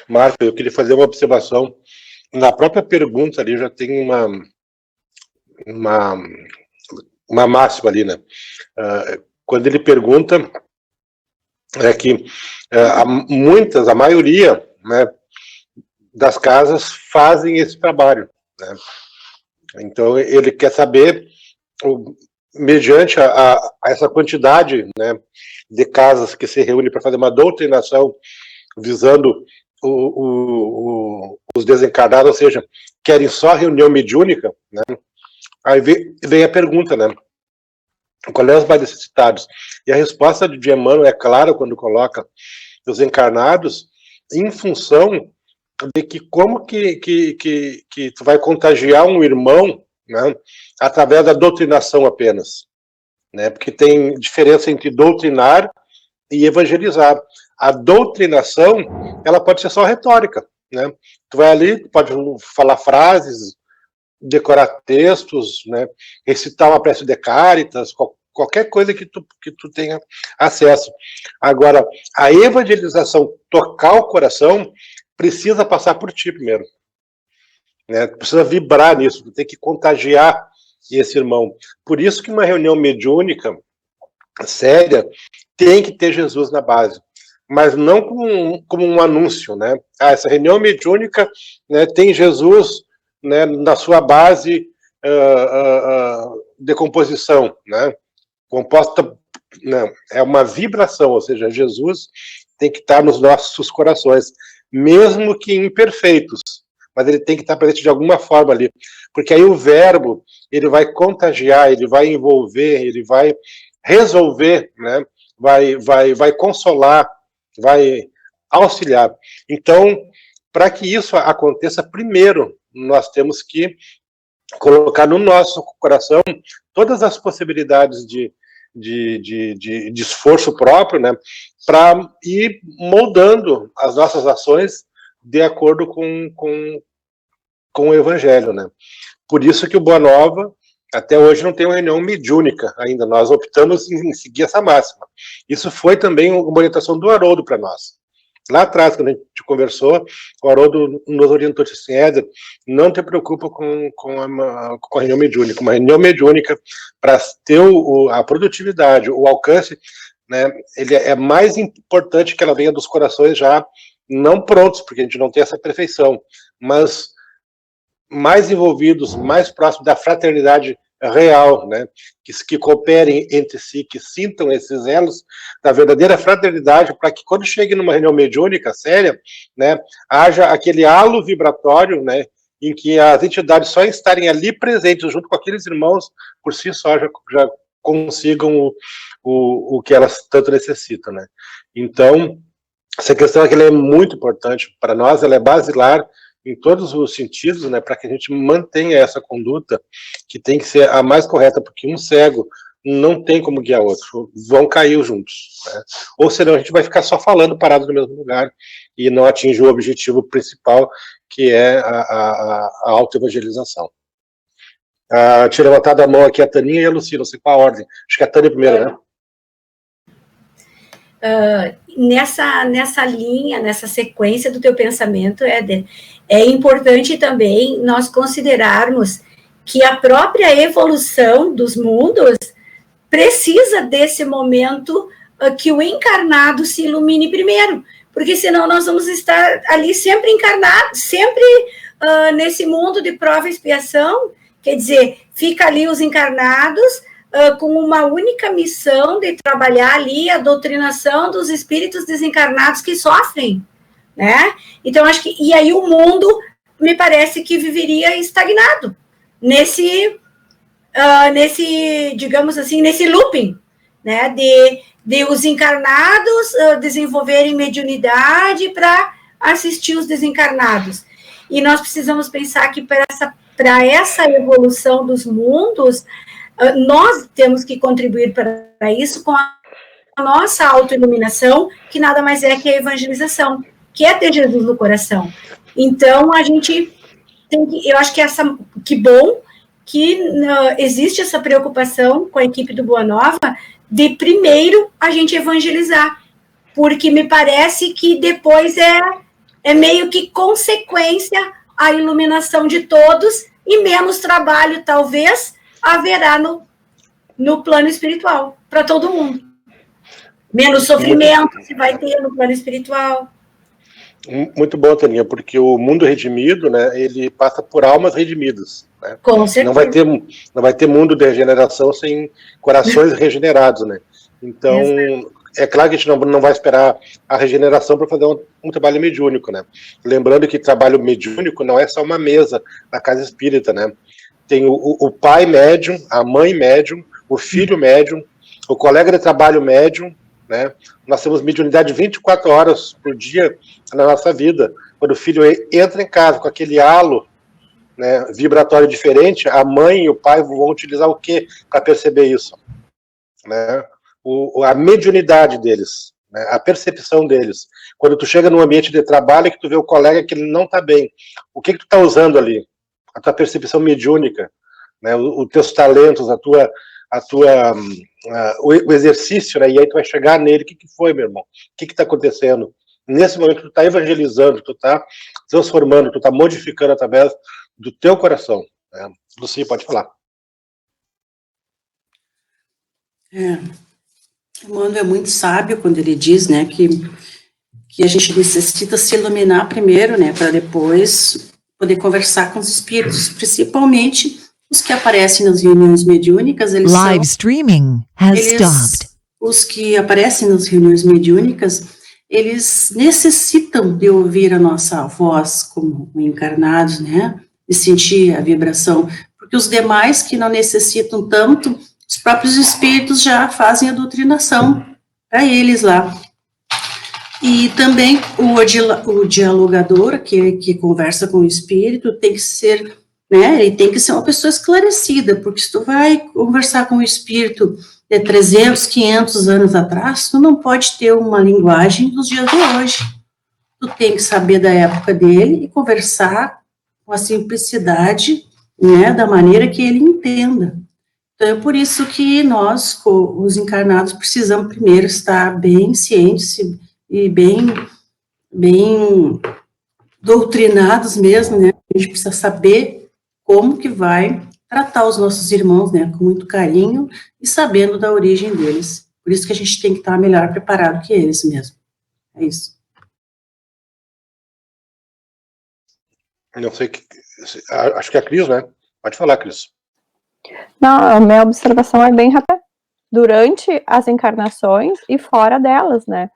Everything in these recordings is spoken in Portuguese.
Marco, eu queria fazer uma observação. Na própria pergunta ali já tem uma máxima ali, né? Quando ele pergunta, é que a maioria, né, das casas fazem esse trabalho, né? Então ele quer saber, mediante a essa quantidade, né, de casas que se reúnem para fazer uma doutrinação visando os desencarnados, ou seja, querem só reunião mediúnica, né? Aí vem a pergunta, né? Qual é os mais necessitados? E a resposta de Emmanuel é clara quando coloca os encarnados em função de que como que tu vai contagiar um irmão, né, através da doutrinação apenas, né? Porque tem diferença entre doutrinar e evangelizar. A doutrinação, ela pode ser só retórica, né? Tu vai ali, pode falar frases, decorar textos, né? Recitar uma prece de Cáritas, qualquer coisa que tu tenha acesso. Agora, a evangelização, tocar o coração, precisa passar por ti primeiro, né? Precisa vibrar nisso, tu tem que contagiar esse irmão. Por isso que uma reunião mediúnica séria tem que ter Jesus na base, mas não como um anúncio, né? Essa reunião mediúnica, né, tem Jesus, né, na sua base de composição, né? Composta, né, é uma vibração, ou seja, Jesus tem que estar nos nossos corações, mesmo que imperfeitos, mas ele tem que estar presente de alguma forma ali, porque aí o verbo, ele vai contagiar, ele vai envolver, ele vai resolver, né? Vai consolar, vai auxiliar. Então, para que isso aconteça, primeiro nós temos que colocar no nosso coração todas as possibilidades de esforço próprio, né, para ir moldando as nossas ações de acordo com o Evangelho, né. Por isso que o Boa Nova até hoje não tem uma reunião mediúnica ainda, nós optamos em seguir essa máxima. Isso foi também uma orientação do Haroldo para nós. Lá atrás, quando a gente conversou, o Haroldo nos orientou assim, Éder, não te preocupa com a reunião mediúnica. Uma reunião mediúnica, para ter a produtividade, o alcance, né, ele é mais importante que ela venha dos corações já não prontos, porque a gente não tem essa perfeição, mas mais envolvidos, mais próximos da fraternidade real, né? Que cooperem entre si, que sintam esses elos da verdadeira fraternidade, para que quando chegue numa reunião mediúnica séria, né, haja aquele halo vibratório, né, em que as entidades só estarem ali presentes junto com aqueles irmãos, por si só já consigam o que elas tanto necessitam, né? Então, essa questão aqui é muito importante para nós, ela é basilar em todos os sentidos, né, para que a gente mantenha essa conduta que tem que ser a mais correta, porque um cego não tem como guiar outro, vão cair juntos, né? Ou senão a gente vai ficar só falando parado no mesmo lugar e não atinge o objetivo principal, que é a autoevangelização. Tinha levantado a mão aqui a Taninha e a Lucila, não sei qual a ordem, acho que é a Tânia primeiro, né? Nessa linha, nessa sequência do teu pensamento, Éder, é importante também nós considerarmos que a própria evolução dos mundos precisa desse momento que o encarnado se ilumine primeiro, porque senão nós vamos estar ali sempre encarnados, sempre nesse mundo de prova e expiação, quer dizer, fica ali os encarnados com uma única missão de trabalhar ali a doutrinação dos espíritos desencarnados que sofrem, né? Então, acho que... E aí o mundo, me parece que viveria estagnado nesse digamos assim, nesse looping, né? De os encarnados desenvolverem mediunidade para assistir os desencarnados. E nós precisamos pensar que para essa evolução dos mundos, nós temos que contribuir para isso com a nossa autoiluminação, que nada mais é que a evangelização, que é ter Jesus no coração. Então, a gente tem que... Eu acho que bom que existe essa preocupação com a equipe do Boa Nova de, primeiro, a gente evangelizar, porque me parece que depois é meio que consequência a iluminação de todos e menos trabalho, talvez, haverá no plano espiritual, para todo mundo. Menos sofrimento se vai ter no plano espiritual. Muito bom, Taninha, porque o mundo redimido, né, ele passa por almas redimidas. Né? Com certeza. Não vai ter mundo de regeneração sem corações regenerados, né? Então, é claro que a gente não vai esperar a regeneração para fazer um trabalho mediúnico, né? Lembrando que trabalho mediúnico não é só uma mesa na casa espírita, né? Tem o pai médium, a mãe médium, o filho médium, o colega de trabalho médium, né? Nós temos mediunidade 24 horas por dia na nossa vida. Quando o filho entra em casa com aquele halo, né, vibratório diferente, a mãe e o pai vão utilizar o que para perceber isso? Né? A mediunidade deles, né, a percepção deles. Quando tu chega num ambiente de trabalho que tu vê o colega que ele não está bem, o que tu está usando ali? A tua percepção mediúnica, né, os teus talentos, o exercício, né? E aí tu vai chegar nele, o que foi, meu irmão? O que está acontecendo? Nesse momento tu está evangelizando, tu está transformando, tu está modificando através do teu coração. Né? Lucy, pode falar. O Mano é muito sábio quando ele diz, né, que a gente necessita se iluminar primeiro, né, para depois poder conversar com os espíritos, principalmente os que aparecem nas reuniões mediúnicas. Eles Live streaming has stopped. Os que aparecem nas reuniões mediúnicas, eles necessitam de ouvir a nossa voz como encarnados, né, de sentir a vibração, porque os demais que não necessitam tanto, os próprios espíritos já fazem a doutrinação para eles lá. E também o dialogador que conversa com o espírito tem que ser, né, ele tem que ser uma pessoa esclarecida, porque se tu vai conversar com o espírito de 300, 500 anos atrás, tu não pode ter uma linguagem dos dias de hoje. Tu tem que saber da época dele e conversar com a simplicidade, né, da maneira que ele entenda. Então, é por isso que nós, os encarnados, precisamos primeiro estar bem cientes e bem doutrinados mesmo, né? A gente precisa saber como que vai tratar os nossos irmãos, né, com muito carinho e sabendo da origem deles. Por isso que a gente tem que estar melhor preparado que eles mesmo. É isso. Não sei, acho que é a Cris, né? Pode falar, Cris. Não, a minha observação é bem rápida. Durante as encarnações e fora delas, né?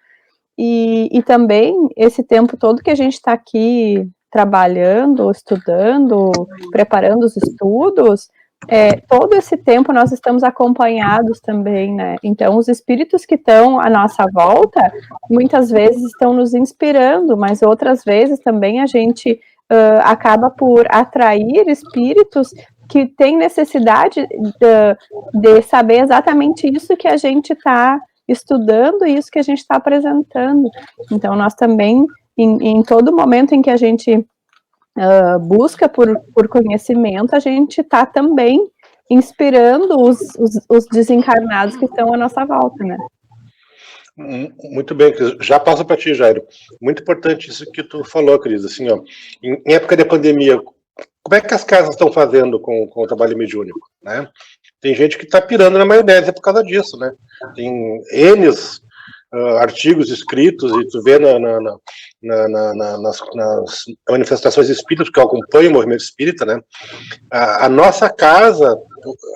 E também, esse tempo todo que a gente está aqui trabalhando, estudando, preparando os estudos, todo esse tempo nós estamos acompanhados também, né? Então, os espíritos que estão à nossa volta, muitas vezes estão nos inspirando, mas outras vezes também a gente acaba por atrair espíritos que têm necessidade de saber exatamente isso que a gente está estudando e isso que a gente está apresentando. Então, nós também, em todo momento em que a gente busca por conhecimento, a gente está também inspirando os desencarnados que estão à nossa volta, né? Muito bem, Cris. Já passo para ti, Jairo. Muito importante isso que tu falou, Cris. Assim, ó, em época de pandemia, como é que as casas estão fazendo com o trabalho mediúnico, né? Tem gente que está pirando na maionese por causa disso, né? Tem N artigos escritos, e tu vê nas manifestações espíritas, que eu acompanho o movimento espírita, né? A nossa casa,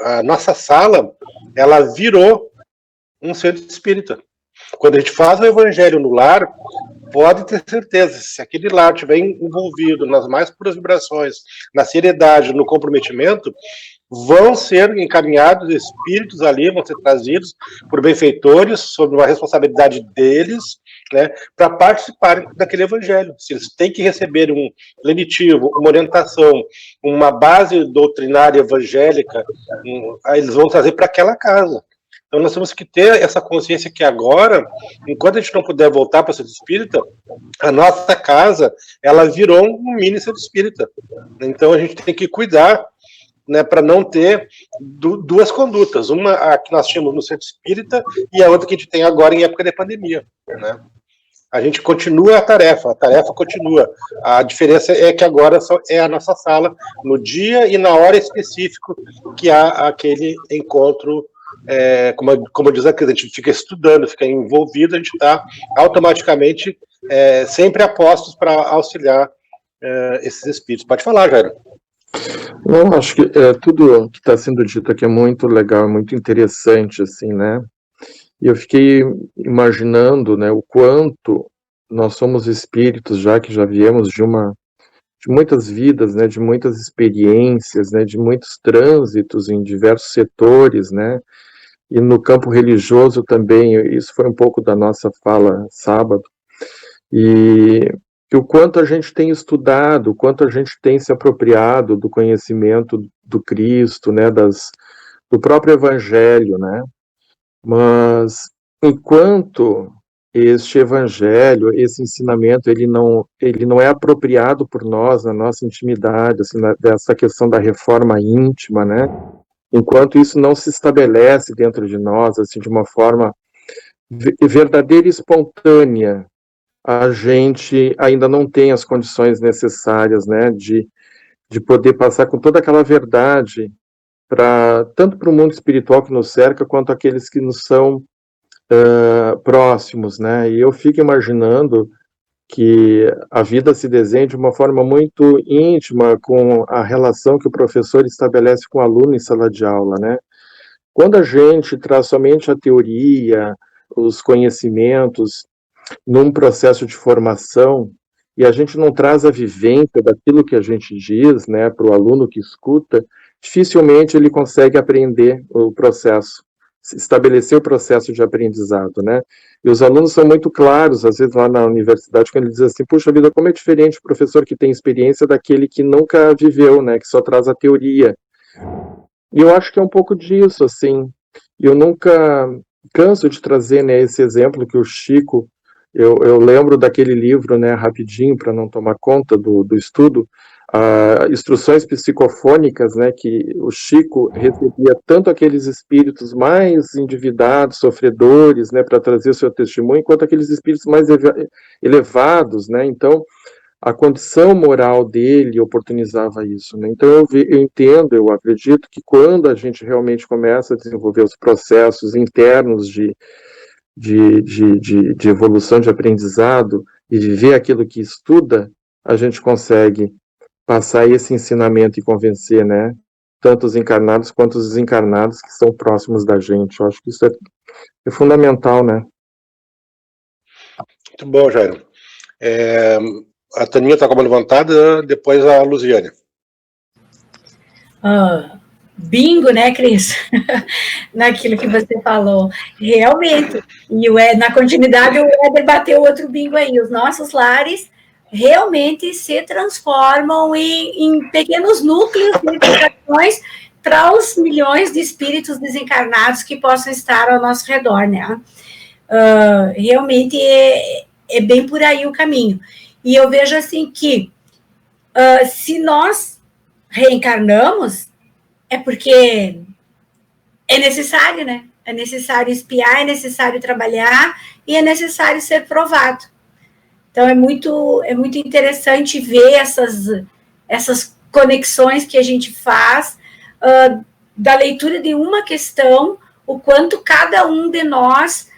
a nossa sala, ela virou um centro espírita. Quando a gente faz o evangelho no lar, pode ter certeza, se aquele lar estiver envolvido nas mais puras vibrações, na seriedade, no comprometimento, vão ser encaminhados espíritos ali, vão ser trazidos por benfeitores, sob uma responsabilidade deles, né, para participarem daquele evangelho. Se eles têm que receber um lenitivo, uma orientação, uma base doutrinária evangélica, aí eles vão trazer para aquela casa. Então nós temos que ter essa consciência que agora, enquanto a gente não puder voltar para o centro espírita, a nossa casa, ela virou um mini centro espírita. Então a gente tem que cuidar, né, para não ter duas condutas, uma a que nós tínhamos no centro espírita e a outra que a gente tem agora em época de pandemia, né? a gente continua a tarefa continua. A diferença é que agora só é a nossa sala, no dia e na hora específica que há aquele encontro, como diz a Cris, a gente fica estudando, fica envolvido, a gente está automaticamente sempre a postos para auxiliar esses espíritos. Pode falar, Jairo. Não, acho que tudo que está sendo dito aqui é muito legal, muito interessante, assim, né? E eu fiquei imaginando, né, o quanto nós somos espíritos, já que já viemos de muitas vidas, né, de muitas experiências, né, de muitos trânsitos em diversos setores, né, e no campo religioso também, isso foi um pouco da nossa fala sábado, e o quanto a gente tem estudado, o quanto a gente tem se apropriado do conhecimento do Cristo, né, do próprio Evangelho, né, mas enquanto este evangelho, esse ensinamento, ele não é apropriado por nós na nossa intimidade, assim, dessa questão da reforma íntima, né? Enquanto isso não se estabelece dentro de nós, assim, de uma forma verdadeira e espontânea, a gente ainda não tem as condições necessárias, né, de poder passar com toda aquela verdade tanto para o mundo espiritual que nos cerca, quanto aqueles que nos são próximos, né? E eu fico imaginando que a vida se desenha de uma forma muito íntima com a relação que o professor estabelece com o aluno em sala de aula, né? Quando a gente traz somente a teoria, os conhecimentos num processo de formação, e a gente não traz a vivência daquilo que a gente diz, né, para o aluno que escuta, dificilmente ele consegue aprender o processo, estabelecer o processo de aprendizado, né? E os alunos são muito claros, às vezes lá na universidade, quando eles dizem assim, puxa vida, como é diferente o professor que tem experiência daquele que nunca viveu, né, que só traz a teoria. E eu acho que é um pouco disso, assim, eu nunca canso de trazer, né, esse exemplo que o Chico, eu lembro daquele livro, né, rapidinho, para não tomar conta do estudo, instruções psicofônicas, né, que o Chico recebia tanto aqueles espíritos mais endividados, sofredores, né, para trazer o seu testemunho, quanto aqueles espíritos mais elevados, né, então a condição moral dele oportunizava isso, né, então eu entendo, eu acredito que quando a gente realmente começa a desenvolver os processos internos de evolução, de aprendizado, e viver aquilo que estuda, a gente consegue passar esse ensinamento e convencer, né, tanto os encarnados quanto os desencarnados que são próximos da gente. Eu acho que isso é fundamental, né. Muito bom, Jairo. A Taninha está com a mão levantada, depois a Luziane. Bingo, né, Cris? Naquilo que você falou. Realmente. E na continuidade, o Éder bateu outro bingo aí. Os nossos lares realmente se transformam em pequenos núcleos de educações para os milhões de espíritos desencarnados que possam estar ao nosso redor, né? Realmente é bem por aí o caminho. E eu vejo assim que se nós reencarnamos, é porque é necessário, né? É necessário espiar, é necessário trabalhar e é necessário ser provado. Então, é muito interessante ver essas conexões que a gente faz da leitura de uma questão, o quanto cada um de nós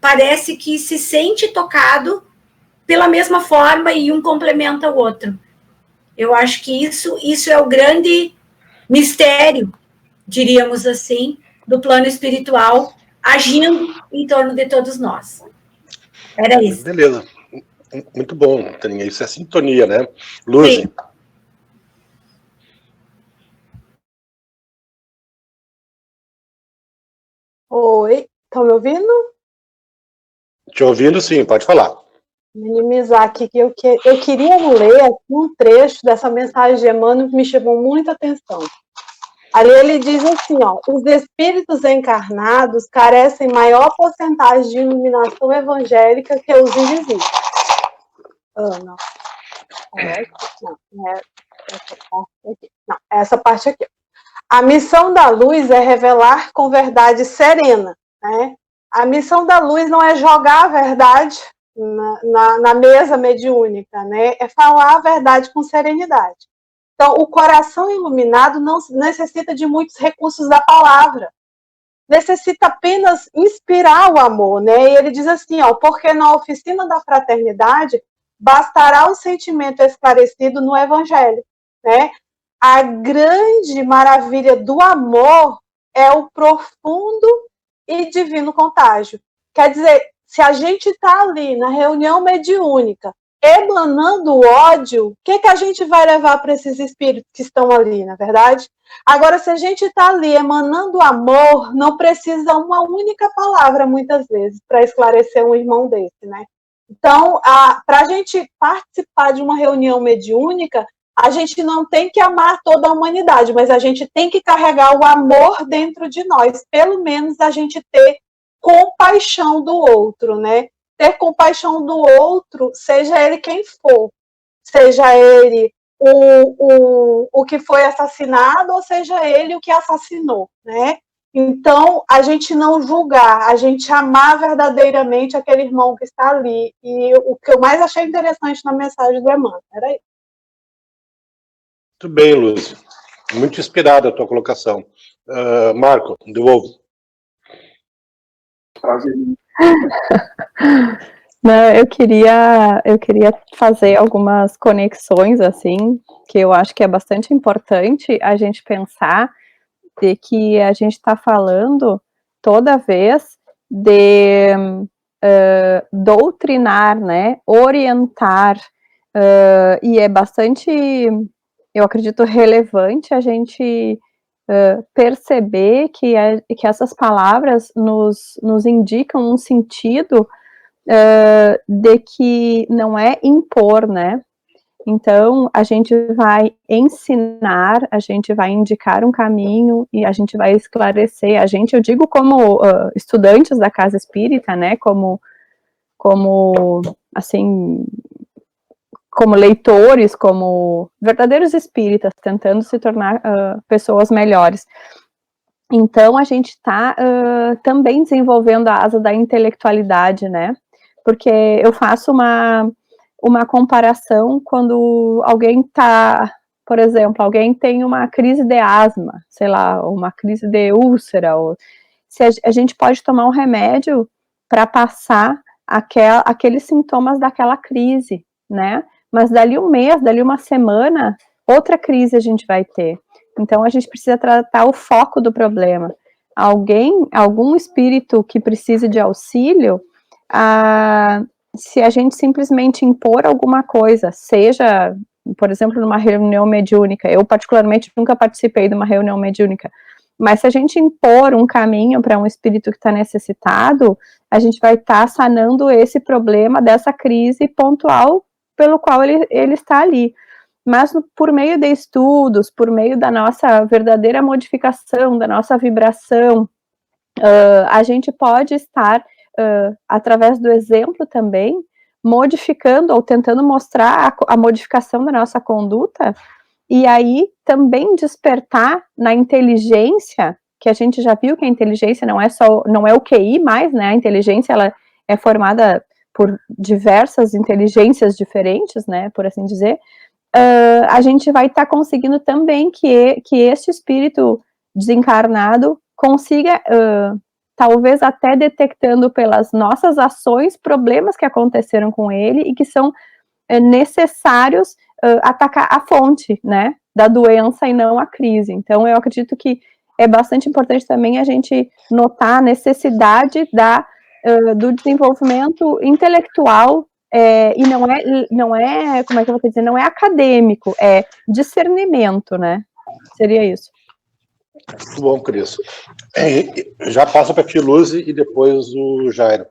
parece que se sente tocado pela mesma forma e um complementa o outro. Eu acho que isso é o grande mistério, diríamos assim, do plano espiritual agindo em torno de todos nós. Era isso. Beleza. Muito bom, Taninha. Isso é sintonia, né? Luzi. Sim. Oi, estão me ouvindo? Te ouvindo, sim, pode falar. Minimizar aqui, que eu queria ler aqui um trecho dessa mensagem de Emmanuel que me chamou muita atenção. Ali ele diz assim, ó, os espíritos encarnados carecem maior porcentagem de iluminação evangélica que os invisíveis. Não. Não, essa parte aqui. A missão da luz é revelar com verdade serena, né, A missão da luz não é jogar a verdade na mesa mediúnica, né? É falar a verdade com serenidade. Então, o coração iluminado não necessita de muitos recursos da palavra. Necessita apenas inspirar o amor, né? E ele diz assim, ó, porque na oficina da fraternidade bastará o sentimento esclarecido no evangelho, né? A grande maravilha do amor é o profundo e divino contágio. Quer dizer, se a gente está ali na reunião mediúnica, emanando ódio, o que a gente vai levar para esses espíritos que estão ali, na verdade? Agora, se a gente está ali emanando amor, não precisa uma única palavra, muitas vezes, para esclarecer um irmão desse, né? Então, para a gente participar de uma reunião mediúnica, a gente não tem que amar toda a humanidade, mas a gente tem que carregar o amor dentro de nós, pelo menos a gente ter compaixão do outro, né? Ter compaixão do outro, seja ele quem for, seja ele o que foi assassinado, ou seja ele o que assassinou, né? Então, a gente não julgar, a gente amar verdadeiramente aquele irmão que está ali. E o que eu mais achei interessante na mensagem do Emmanuel era isso. Muito bem, Lúcia. Muito inspirada a tua colocação. Marco, devolvo. Não, eu queria fazer algumas conexões, assim, que eu acho que é bastante importante a gente pensar de que a gente está falando toda vez de doutrinar, né, orientar, e é bastante, eu acredito, relevante a gente perceber que essas palavras nos indicam um sentido de que não é impor, né? Então, a gente vai ensinar, a gente vai indicar um caminho e a gente vai esclarecer. Eu digo como estudantes da Casa Espírita, né? Como leitores, como verdadeiros espíritas, tentando se tornar pessoas melhores. Então, a gente está também desenvolvendo a asa da intelectualidade, né? Porque eu faço uma comparação quando alguém está, por exemplo, alguém tem uma crise de asma, sei lá, uma crise de úlcera, ou se a gente pode tomar um remédio para passar aqueles sintomas daquela crise, né? Mas dali um mês, dali uma semana, outra crise a gente vai ter. Então, a gente precisa tratar o foco do problema. Algum espírito que precise de auxílio, se a gente simplesmente impor alguma coisa, seja, por exemplo, numa reunião mediúnica, eu particularmente nunca participei de uma reunião mediúnica, mas se a gente impor um caminho para um espírito que está necessitado, a gente vai estar sanando esse problema dessa crise pontual pelo qual ele está ali. Mas por meio de estudos, por meio da nossa verdadeira modificação, da nossa vibração, a gente pode estar, através do exemplo também, modificando ou tentando mostrar a modificação da nossa conduta, e aí também despertar na inteligência, que a gente já viu que a inteligência não é o QI mais, né? A inteligência, ela é formada por diversas inteligências diferentes, né? Por assim dizer. A gente vai estar conseguindo também que este espírito desencarnado consiga, talvez até detectando pelas nossas ações, problemas que aconteceram com ele e que são necessários atacar a fonte, né, da doença e não a crise. Então, eu acredito que é bastante importante também a gente notar a necessidade do desenvolvimento intelectual, e não é, como é que eu vou dizer, não é acadêmico, é discernimento, né? Seria isso. Muito bom, Cris. Já passa para a Filuze e depois o Jairo.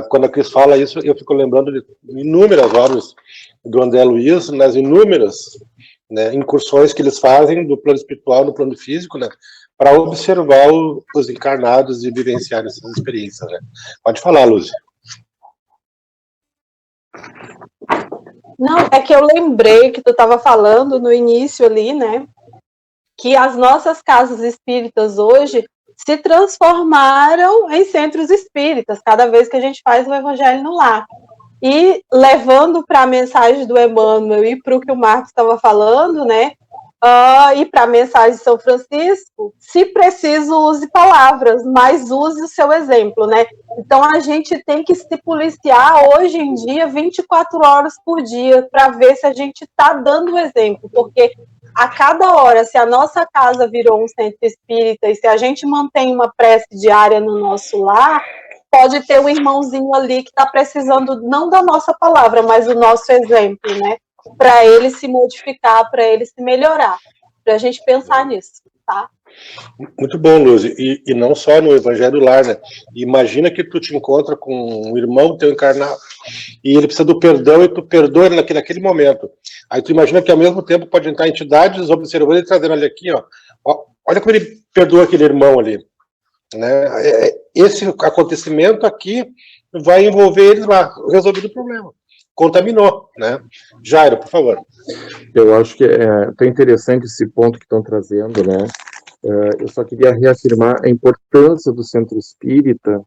Quando a Cris fala isso, eu fico lembrando de inúmeras obras do André Luiz, nas inúmeras, né, incursões que eles fazem do plano espiritual no plano físico, né, para observar os encarnados e vivenciar essas experiências. Né? Pode falar, Lúcia. Não, é que eu lembrei que tu estava falando no início ali, né, que as nossas casas espíritas hoje se transformaram em centros espíritas, cada vez que a gente faz o Evangelho no Lar. E levando para a mensagem do Emmanuel e para o que o Marcos estava falando, né? E para a mensagem de São Francisco, se preciso, use palavras, mas use o seu exemplo, né? Então, a gente tem que se policiar hoje em dia 24 horas por dia para ver se a gente está dando o exemplo, porque a cada hora, se a nossa casa virou um centro espírita e se a gente mantém uma prece diária no nosso lar, pode ter um irmãozinho ali que está precisando não da nossa palavra, mas do nosso exemplo, né? Para ele se modificar, para ele se melhorar, para a gente pensar nisso, tá? Muito bom, Luz, e não só no Evangelho do Lar, né? Imagina que tu te encontra com um irmão teu encarnado e ele precisa do perdão e tu perdoa ele naquele momento. Aí tu imagina que ao mesmo tempo pode entrar entidades observando e trazendo ele aqui, ó, olha como ele perdoa aquele irmão ali, né? Esse acontecimento aqui vai envolver eles lá, resolvido o problema. Contaminou, né? Jairo, por favor. Eu acho que é até interessante esse ponto que estão trazendo, né? Eu só queria reafirmar a importância do centro espírita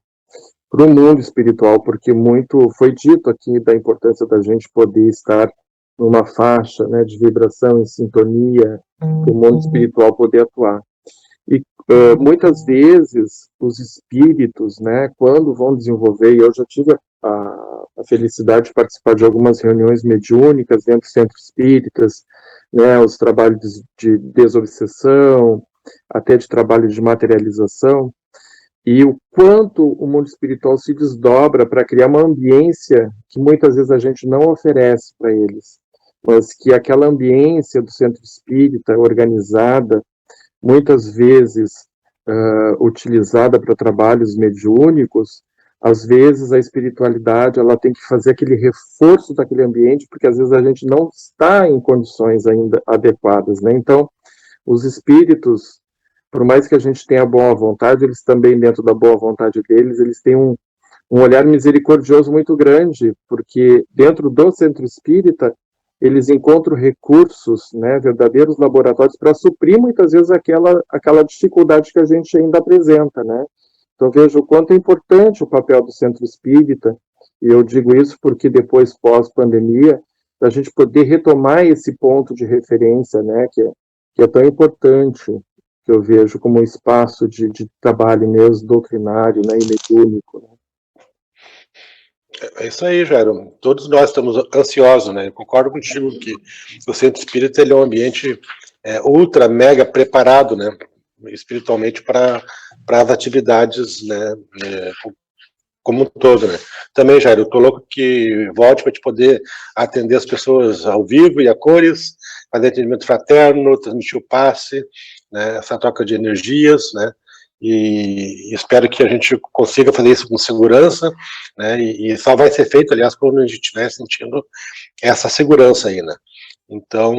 para o mundo espiritual, porque muito foi dito aqui da importância da gente poder estar numa faixa, né, de vibração em sintonia, para o mundo espiritual poder atuar. E muitas vezes os espíritos, né, quando vão desenvolver, e eu já tive a felicidade de participar de algumas reuniões mediúnicas dentro do centro espíritas, né, os trabalhos de desobsessão, até de trabalho de materialização, e o quanto o mundo espiritual se desdobra para criar uma ambiência que muitas vezes a gente não oferece para eles, mas que aquela ambiência do centro espírita organizada, muitas vezes utilizada para trabalhos mediúnicos, às vezes a espiritualidade ela tem que fazer aquele reforço daquele ambiente, porque às vezes a gente não está em condições ainda adequadas, né? Então, os espíritos, por mais que a gente tenha boa vontade, eles também, dentro da boa vontade deles, eles têm um olhar misericordioso muito grande, porque dentro do centro espírita, eles encontram recursos, né, verdadeiros laboratórios para suprir muitas vezes aquela dificuldade que a gente ainda apresenta, né? Então veja o quanto é importante o papel do centro espírita, e eu digo isso porque depois, pós-pandemia, a gente poder retomar esse ponto de referência, né, que é tão importante, que eu vejo como um espaço de trabalho mesmo doutrinário, né, e mediúnico, né? É isso aí, Jairo. Todos nós estamos ansiosos, né? Eu concordo contigo que o centro espírita ele é um ambiente ultra, mega preparado, né? Espiritualmente para as atividades, né? Como um todo, né? Também, Jairo, eu tô louco que volte para te poder atender as pessoas ao vivo e a cores, fazer atendimento fraterno, transmitir o passe, né? Essa troca de energias, né? E espero que a gente consiga fazer isso com segurança, né? E só vai ser feito, aliás, quando a gente estiver sentindo essa segurança aí, né? Então,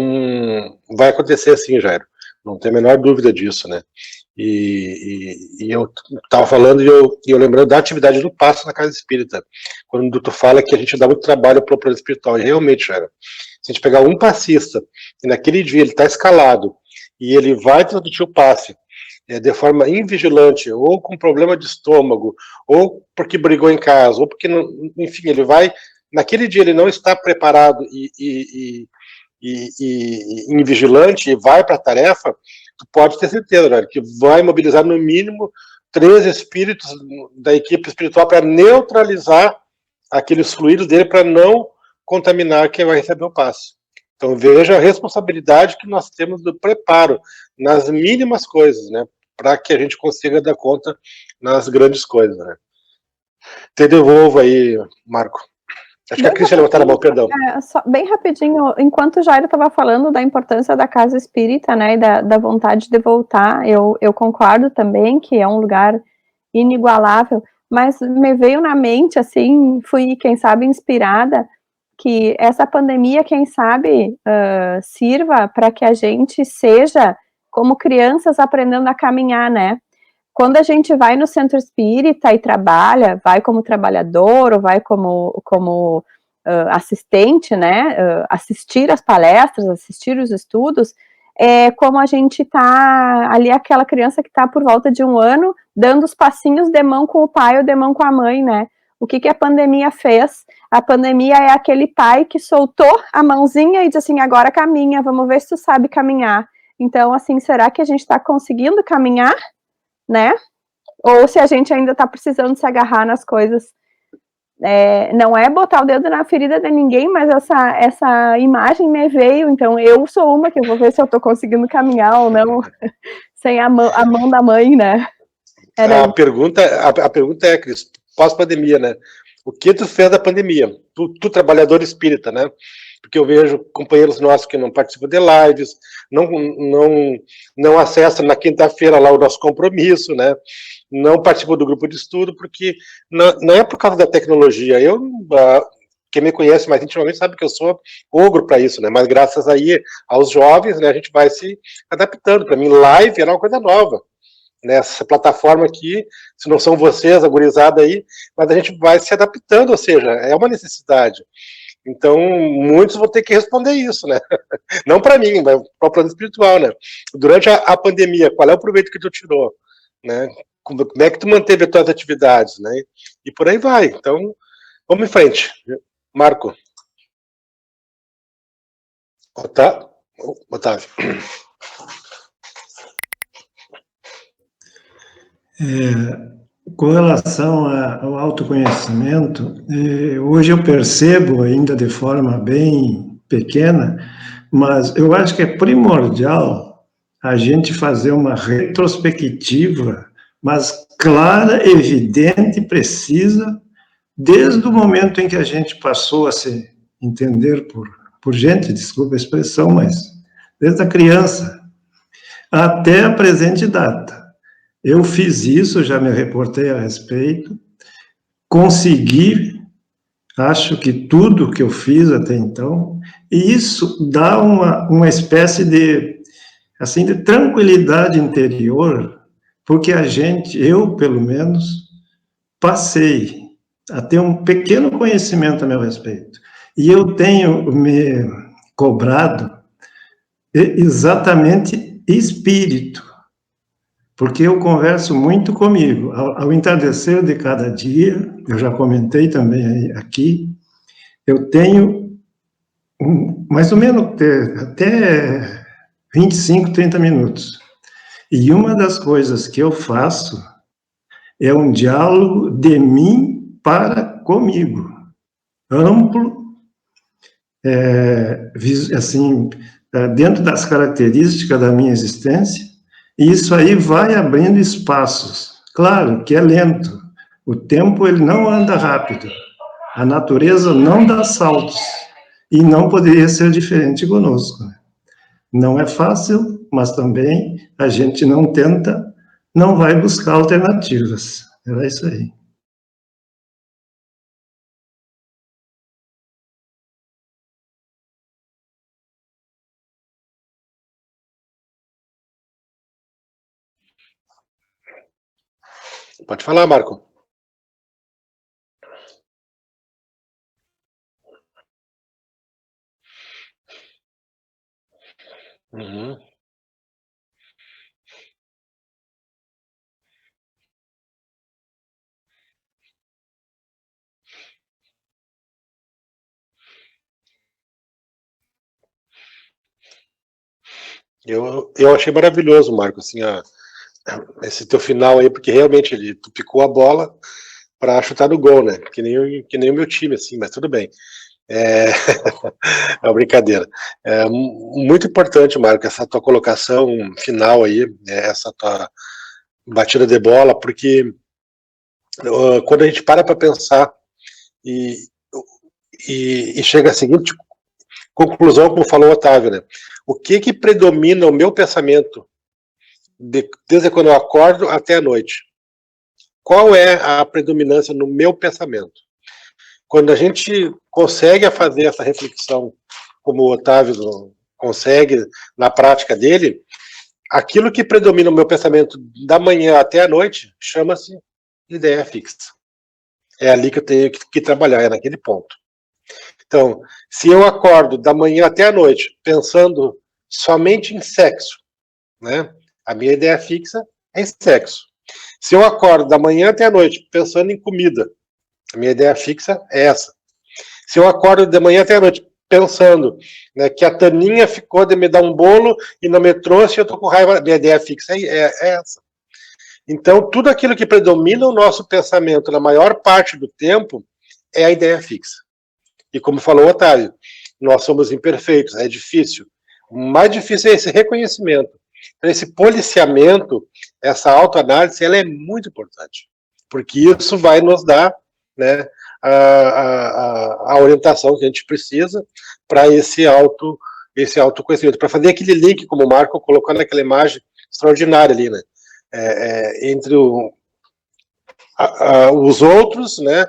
vai acontecer assim, Jairo. Não tem a menor dúvida disso, né? E eu estava falando e eu lembrando da atividade do passo na casa espírita, quando tu fala que a gente dá muito trabalho para o plano espiritual, e realmente, Jairo, se a gente pegar um passista, e naquele dia ele está escalado, e ele vai transmitir o passe, de forma invigilante, ou com problema de estômago, ou porque brigou em casa, ou porque, enfim, ele vai, naquele dia ele não está preparado e invigilante e vai para a tarefa, tu pode ter certeza, né, que vai mobilizar no mínimo 3 espíritos da equipe espiritual para neutralizar aqueles fluidos dele, para não contaminar quem vai receber o passe. Então veja a responsabilidade que nós temos do preparo nas mínimas coisas, né, para que a gente consiga dar conta nas grandes coisas, né. Te devolvo aí, Marco. Acho que a Cris levantou a mão, perdão. Bem rapidinho, enquanto o Jairo estava falando da importância da casa espírita, né, e da vontade de voltar, eu concordo também que é um lugar inigualável, mas me veio na mente, assim, fui, quem sabe, inspirada, que essa pandemia, quem sabe, sirva para que a gente seja como crianças aprendendo a caminhar, né? Quando a gente vai no centro espírita e trabalha, vai como trabalhador ou vai como assistente, né, assistir as palestras, assistir os estudos, como a gente está ali, aquela criança que está por volta de 1 ano, dando os passinhos de mão com o pai ou de mão com a mãe, né? O que a pandemia fez? A pandemia é aquele pai que soltou a mãozinha e disse assim, agora caminha, vamos ver se tu sabe caminhar. Então, assim, será que a gente está conseguindo caminhar, né? Ou se a gente ainda está precisando se agarrar nas coisas. Não é botar o dedo na ferida de ninguém, mas essa imagem me veio, então eu sou uma que eu vou ver se eu estou conseguindo caminhar ou não, sem a mão da mãe, né? A pergunta é, Cris, pós-pandemia, né? O que tu fez da pandemia? Tu trabalhador espírita, né? Porque eu vejo companheiros nossos que não participam de lives, não acessam na quinta-feira lá o nosso compromisso, né? Não participam do grupo de estudo, porque não é por causa da tecnologia. Quem me conhece mais intimamente sabe que eu sou ogro para isso, né? Mas graças aí aos jovens, né, a gente vai se adaptando. Para mim, live era uma coisa nova. Nessa plataforma aqui, se não são vocês, a gurizada aí, mas a gente vai se adaptando, ou seja, é uma necessidade. Então, muitos vão ter que responder isso, né? Não para mim, mas para o plano espiritual, né? Durante a pandemia, qual é o proveito que tu tirou, né? Como é que tu manteve as tuas atividades, né? E por aí vai. Então, vamos em frente. Marco. Otávio. Com relação ao autoconhecimento, hoje eu percebo, ainda de forma bem pequena, mas eu acho que é primordial a gente fazer uma retrospectiva, mas clara, evidente, precisa, desde o momento em que a gente passou a se entender por gente, desculpa a expressão, mas desde a criança até a presente data. Eu fiz isso, já me reportei a respeito, consegui, acho que tudo que eu fiz até então, e isso dá uma espécie de, assim, de tranquilidade interior, porque eu, pelo menos, passei a ter um pequeno conhecimento a meu respeito. E eu tenho me cobrado exatamente espírito, porque eu converso muito comigo. Ao entardecer de cada dia, eu já comentei também aqui, eu tenho mais ou menos até 25, 30 minutos. E uma das coisas que eu faço é um diálogo de mim para comigo, amplo, assim, dentro das características da minha existência. E isso aí vai abrindo espaços. Claro que é lento. O tempo ele não anda rápido. A natureza não dá saltos. E não poderia ser diferente conosco. Não é fácil, mas também a gente não tenta, não vai buscar alternativas. Era isso aí. Pode falar, Marco. Uhum. Eu achei maravilhoso, Marco, assim, esse teu final aí, porque realmente tu picou a bola para chutar no gol, né? Que nem o meu time, assim, mas tudo bem. É uma brincadeira. Muito importante, Marco, essa tua colocação final aí, essa tua batida de bola, porque quando a gente para pensar e chega à seguinte conclusão, como falou o Otávio, né? O que predomina o meu pensamento desde quando eu acordo até a noite? Qual é a predominância no meu pensamento? Quando a gente consegue fazer essa reflexão, como o Otávio consegue na prática dele, aquilo que predomina no meu pensamento da manhã até a noite chama-se ideia fixa. É ali que eu tenho que trabalhar, é naquele ponto. Então, se eu acordo da manhã até a noite pensando somente em sexo, né? A minha ideia fixa é em sexo. Se eu acordo da manhã até a noite pensando em comida, a minha ideia fixa é essa. Se eu acordo da manhã até a noite pensando, né, que a Taninha ficou de me dar um bolo e não me trouxe, eu estou com raiva, minha ideia fixa é essa. Então, tudo aquilo que predomina o nosso pensamento na maior parte do tempo é a ideia fixa. E como falou o Otávio, nós somos imperfeitos, é difícil. O mais difícil é esse reconhecimento. Então, esse policiamento, essa autoanálise, ela é muito importante, porque isso vai nos dar, né, a orientação que a gente precisa para esse autoconhecimento, para fazer aquele link, como o Marco colocou naquela imagem extraordinária ali, né, entre os outros, né,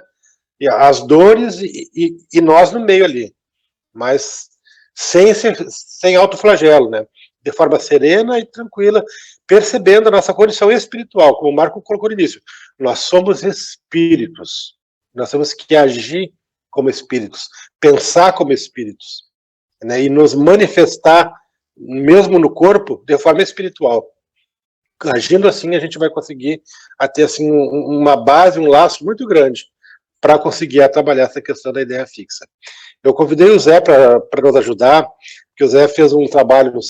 e as dores e nós no meio ali, mas sem autoflagelo, né, de forma serena e tranquila, percebendo a nossa condição espiritual, como o Marco colocou no início. Nós somos espíritos, nós temos que agir como espíritos, pensar como espíritos, né, e nos manifestar, mesmo no corpo, de forma espiritual. Agindo assim, a gente vai conseguir ter assim, uma base, um laço muito grande para conseguir trabalhar essa questão da ideia fixa. Eu convidei o Zé para nos ajudar, porque o Zé fez um trabalho no